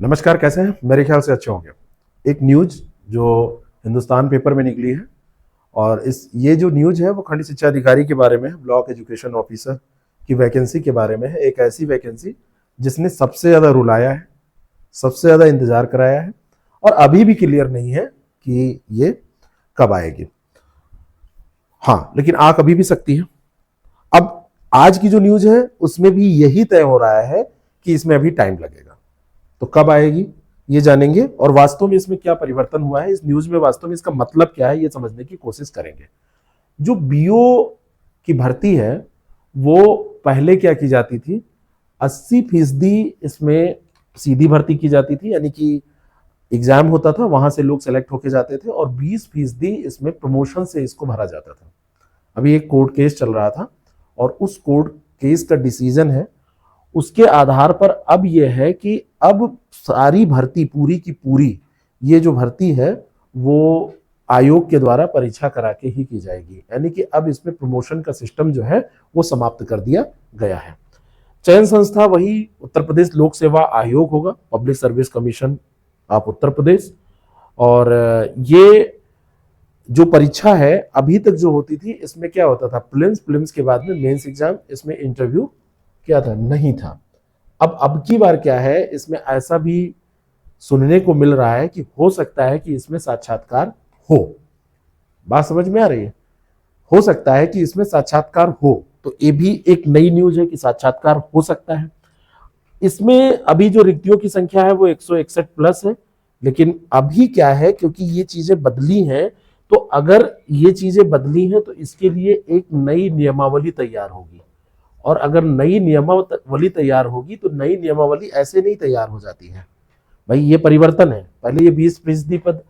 नमस्कार, कैसे हैं? मेरे ख्याल से अच्छे होंगे। एक न्यूज़ जो हिंदुस्तान पेपर में निकली है और ये जो न्यूज़ है वो खंड शिक्षा अधिकारी के बारे में है, ब्लॉक एजुकेशन ऑफिसर की वैकेंसी के बारे में है। एक ऐसी वैकेंसी जिसने सबसे ज़्यादा रुलाया है, सबसे ज़्यादा इंतजार कराया है और अभी भी क्लियर नहीं है कि ये कब आएगी। हाँ, लेकिन आ कभी भी सकती है। अब आज की जो न्यूज़ है उसमें भी यही तय हो रहा है कि इसमें अभी टाइम लगेगा। तो कब आएगी ये जानेंगे और वास्तव में इसमें क्या परिवर्तन हुआ है, इस न्यूज में वास्तव में इसका मतलब क्या है, ये समझने की कोशिश करेंगे। जो बीओ की भर्ती है वो पहले क्या की जाती थी, 80% इसमें सीधी भर्ती की जाती थी, यानी कि एग्जाम होता था, वहां से लोग सेलेक्ट होके जाते थे और 20% इसमें प्रमोशन से इसको भरा जाता था। अभी एक कोर्ट केस चल रहा था और उस कोर्ट केस का डिसीजन है, उसके आधार पर अब यह है कि अब सारी भर्ती पूरी की पूरी, ये जो भर्ती है वो आयोग के द्वारा परीक्षा करा के ही की जाएगी। यानी कि अब इसमें प्रमोशन का सिस्टम जो है वो समाप्त कर दिया गया है। चयन संस्था वही उत्तर प्रदेश लोक सेवा आयोग होगा, public service commission of Uttar Pradesh. और ये जो परीक्षा है अभी तक जो होती थी, इसमें क्या होता था, प्रीलिम्स के बाद में मेंस एग्जाम, इसमें इंटरव्यू क्या था, नहीं था। अब की बार क्या है, इसमें ऐसा भी सुनने को मिल रहा है कि हो सकता है कि इसमें साक्षात्कार हो। बात समझ में आ रही है? हो सकता है कि इसमें साक्षात्कार हो, तो ये भी एक नई न्यूज है कि साक्षात्कार हो सकता है। इसमें अभी जो रिक्तियों की संख्या है वो 161 प्लस है। लेकिन अभी क्या है, क्योंकि ये चीजें बदली हैं, तो अगर ये चीजें बदली हैं तो इसके लिए एक नई नियमावली तैयार होगी। और अगर नई नियमावली तैयार होगी तो नई नियमावली ऐसे नहीं तैयार हो जाती है भाई, ये परिवर्तन है। पहले ये 20% पद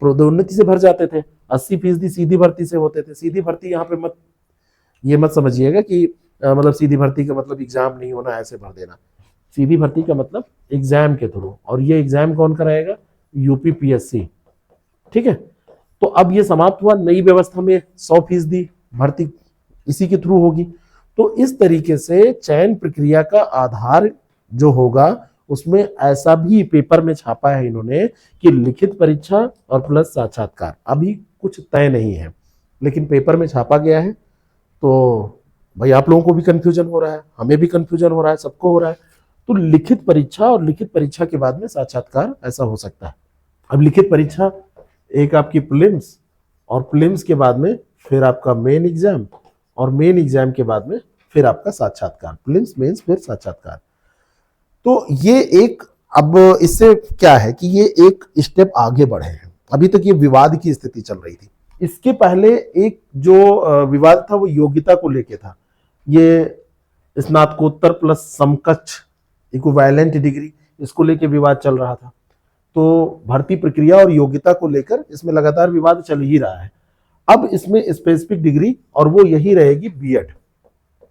प्रोन्नति से भर जाते थे, 80% सीधी भर्ती से होते थे। सीधी भर्ती यहाँ पे मत समझिएगा कि मतलब सीधी भर्ती का मतलब एग्जाम नहीं होना, ऐसे भर देना। सीधी भर्ती का मतलब एग्जाम के थ्रू, और ये एग्जाम कौन कराएगा? यूपीपीएससी। ठीक है, तो अब ये समाप्त हुआ, नई व्यवस्था में 100% भर्ती इसी के थ्रू होगी। तो इस तरीके से चयन प्रक्रिया का आधार जो होगा उसमें ऐसा भी पेपर में छापा है इन्होंने कि लिखित परीक्षा और प्लस साक्षात्कार। अभी कुछ तय नहीं है लेकिन पेपर में छापा गया है। तो भाई आप लोगों को भी कंफ्यूजन हो रहा है, हमें भी कंफ्यूजन हो रहा है, सबको हो रहा है। तो लिखित परीक्षा और लिखित परीक्षा के बाद में साक्षात्कार, ऐसा हो सकता है। अब लिखित परीक्षा एक आपकी प्रीलिम्स, और प्रीलिम्स के बाद में फिर आपका मेन एग्जाम, और मेन एग्जाम के बाद में फिर आपका साक्षात्कार। प्रीलिम्स, मेंस, फिर साक्षात्कार। तो ये एक, अब इससे क्या है कि ये एक स्टेप आगे बढ़े हैं। अभी तक ये विवाद की स्थिति चल रही थी। इसके पहले एक जो विवाद था वो योग्यता को लेके था। ये स्नातकोत्तर प्लस समकक्ष इक्विवेलेंट डिग्री, इसको लेके विवाद चल रहा था। तो भर्ती प्रक्रिया और योग्यता को लेकर इसमें लगातार विवाद चल ही रहा है। अब इसमें स्पेसिफिक डिग्री, और वो यही रहेगी बीएड।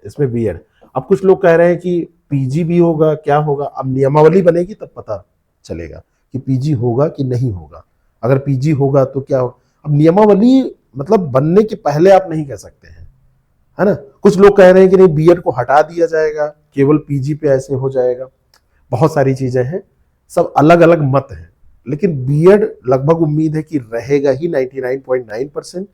इसमें बीएड। अब कुछ लोग कह रहे हैं कि पीजी भी होगा, क्या होगा? अब नियमावली बनेगी तब पता चलेगा कि पीजी होगा कि नहीं होगा। अगर पीजी होगा तो क्या होगा? अब नियमावली मतलब बनने के पहले आप नहीं कह सकते हैं, है ना। कुछ लोग कह रहे हैं कि नहीं, बीएड को हटा दिया जाएगा, केवल पीजी पे ऐसे हो जाएगा। बहुत सारी चीजें हैं, सब अलग अलग मत हैं। लेकिन बीएड लगभग उम्मीद है कि रहेगा ही 99.9%।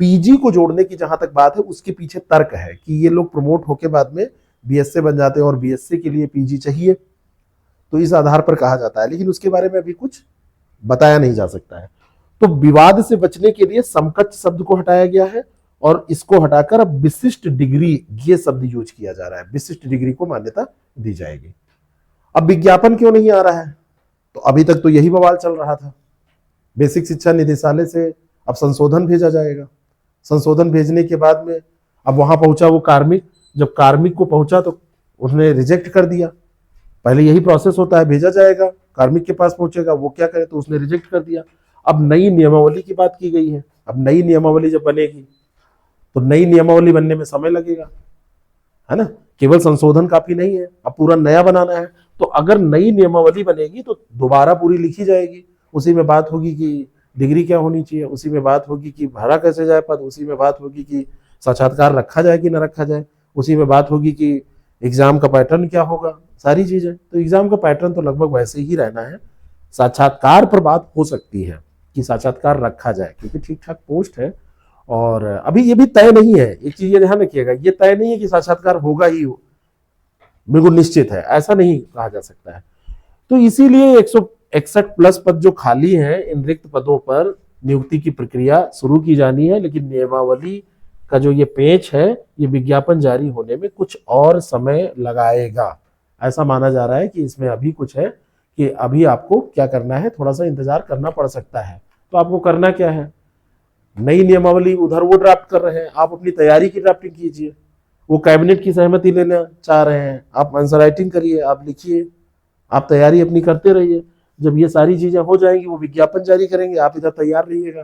पीजी को जोड़ने की जहां तक बात है, उसके पीछे तर्क है कि ये लोग प्रमोट होके बाद में बीएससी बन जाते हैं और बीएससी के लिए पीजी चाहिए, तो इस आधार पर कहा जाता है। लेकिन उसके बारे में अभी कुछ बताया नहीं जा सकता है। तो विवाद से बचने के लिए समकक्ष शब्द को हटाया गया है और इसको हटाकर अब विशिष्ट डिग्री, ये शब्द यूज किया जा रहा है। विशिष्ट डिग्री को मान्यता दी जाएगी। अब विज्ञापन क्यों नहीं आ रहा है? तो अभी तक तो यही बवाल चल रहा था। बेसिक शिक्षा निदेशालय से अब संशोधन भेजा जाएगा। संशोधन भेजने के बाद में अब वहां पहुंचा वो कार्मिक, जब कार्मिक को पहुंचा तो उसने रिजेक्ट कर दिया। पहले यही प्रोसेस होता है, भेजा जाएगा, कार्मिक के पास पहुंचेगा, वो क्या करे, तो उसने रिजेक्ट कर दिया। अब नई नियमावली की बात की गई है। अब नई नियमावली जब बनेगी तो नई नियमावली बनने में समय लगेगा, है ना। केवल संशोधन काफी नहीं है, अब पूरा नया बनाना है। तो अगर नई नियमावली बनेगी तो दोबारा पूरी लिखी जाएगी। उसी में बात होगी कि डिग्री क्या होनी चाहिए, उसी में बात होगी कि भरा कैसे जाए पद, उसी में बात होगी कि साक्षात्कार रखा जाए कि न रखा जाए, उसी में बात होगी कि एग्जाम का पैटर्न क्या होगा, सारी चीजें। तो एग्जाम का पैटर्न तो लगभग वैसे ही रहना है। साक्षात्कार पर बात हो सकती है कि साक्षात्कार रखा जाए, क्योंकि ठीक ठाक पोस्ट है और अभी ये भी तय नहीं है। एक चीज ये ध्यान रखिएगा, ये तय नहीं है कि साक्षात्कार होगा ही हो, बिल्कुल निश्चित है, ऐसा नहीं कहा जा सकता है। तो इसीलिए 161 प्लस पद जो खाली हैं, इन रिक्त पदों पर नियुक्ति की प्रक्रिया शुरू की जानी है। लेकिन नियमावली का जो ये पेच है, ये विज्ञापन जारी होने में कुछ और समय लगाएगा। ऐसा माना जा रहा है कि इसमें अभी कुछ है कि अभी आपको क्या करना है, थोड़ा सा इंतजार करना पड़ सकता है। तो आपको करना क्या है, नई नियमावली उधर वो ड्राफ्ट कर रहे हैं, आप अपनी तैयारी की ड्राफ्टिंग कीजिए। वो कैबिनेट की सहमति लेना चाह रहे हैं, आप आंसर राइटिंग करिए, आप लिखिए, आप तैयारी अपनी करते रहिए। जब ये सारी चीजें हो जाएंगी, वो विज्ञापन जारी करेंगे, आप इधर तैयार रहिएगा।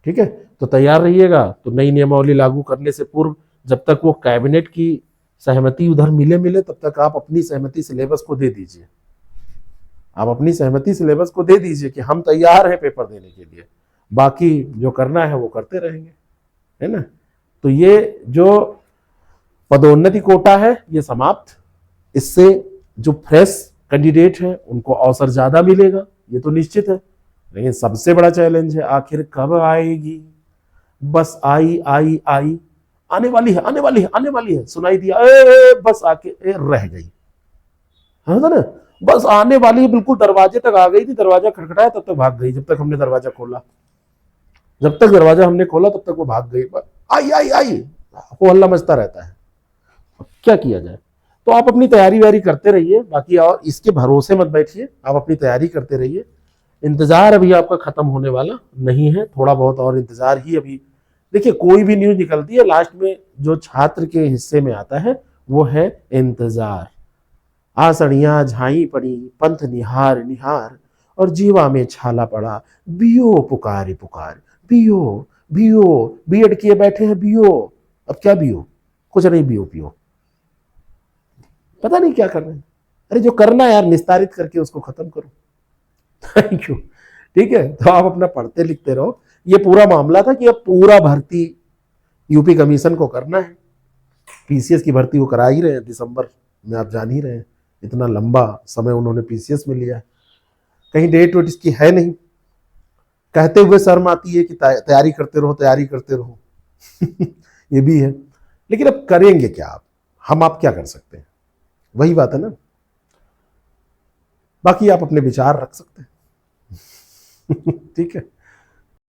ठीक है, तो तैयार रहिएगा। तो नई नियमावली लागू करने से पूर्व, जब तक वो कैबिनेट की सहमति उधर मिले तब तक आप अपनी सहमति सिलेबस को दे दीजिए। आप अपनी सहमति सिलेबस को दे दीजिए कि हम तैयार हैं पेपर देने के लिए, बाकी जो करना है वो करते रहेंगे, है ना। तो ये जो पदोन्नति कोटा है ये समाप्त। इससे जो फ्रेश कैंडिडेट है उनको अवसर ज्यादा मिलेगा, ये तो निश्चित है। लेकिन सबसे बड़ा चैलेंज है, आखिर कब आएगी। बस आई आई आई, आने वाली है आने वाली है आने वाली है, सुनाई दिया बस आके रह गई, है ना। बस आने वाली है, बिल्कुल दरवाजे तक आ गई थी, दरवाजा खटखटाया तब तक भाग गई। जब तक हमने दरवाजा खोला, जब तक दरवाजा हमने खोला तब तक वो भाग गई। आई आई आई, वो हल्ला मचता रहता है। क्या किया जाए। तो आप अपनी तैयारी वैयारी करते रहिए, बाकी और इसके भरोसे मत बैठिए, आप अपनी तैयारी करते रहिए। इंतजार अभी आपका खत्म होने वाला नहीं है, थोड़ा बहुत और इंतजार ही अभी। देखिए, कोई भी न्यूज निकलती है, लास्ट में जो छात्र के हिस्से में आता है वो है इंतजार। आसड़ियां झाई पड़ी, पंथ निहार निहार, और जीवा में छाला पड़ा, बियो पुकार पुकार, बियो बियो, बीएड किए बैठे हैं बियो। अब क्या बियो, कुछ नहीं, बियो पियो, पता नहीं क्या कर रहे हैं। अरे जो करना है यार, निस्तारित करके उसको खत्म करो। Thank you. ठीक है, तो आप अपना पढ़ते लिखते रहो। ये पूरा मामला था कि अब पूरा भर्ती यूपी कमीशन को करना है। पीसीएस की भर्ती वो करा ही रहे हैं दिसंबर में, आप जान ही रहे हैं, इतना लंबा समय उन्होंने पीसीएस में लिया है। कहीं डेट वेट इसकी है नहीं, कहते हुए शर्म आती है कि तैयारी करते रहो तैयारी करते रहो। ये भी है, लेकिन अब करेंगे क्या आप क्या कर सकते हैं, वही बात है ना। बाकी आप अपने विचार रख सकते हैं। ठीक है।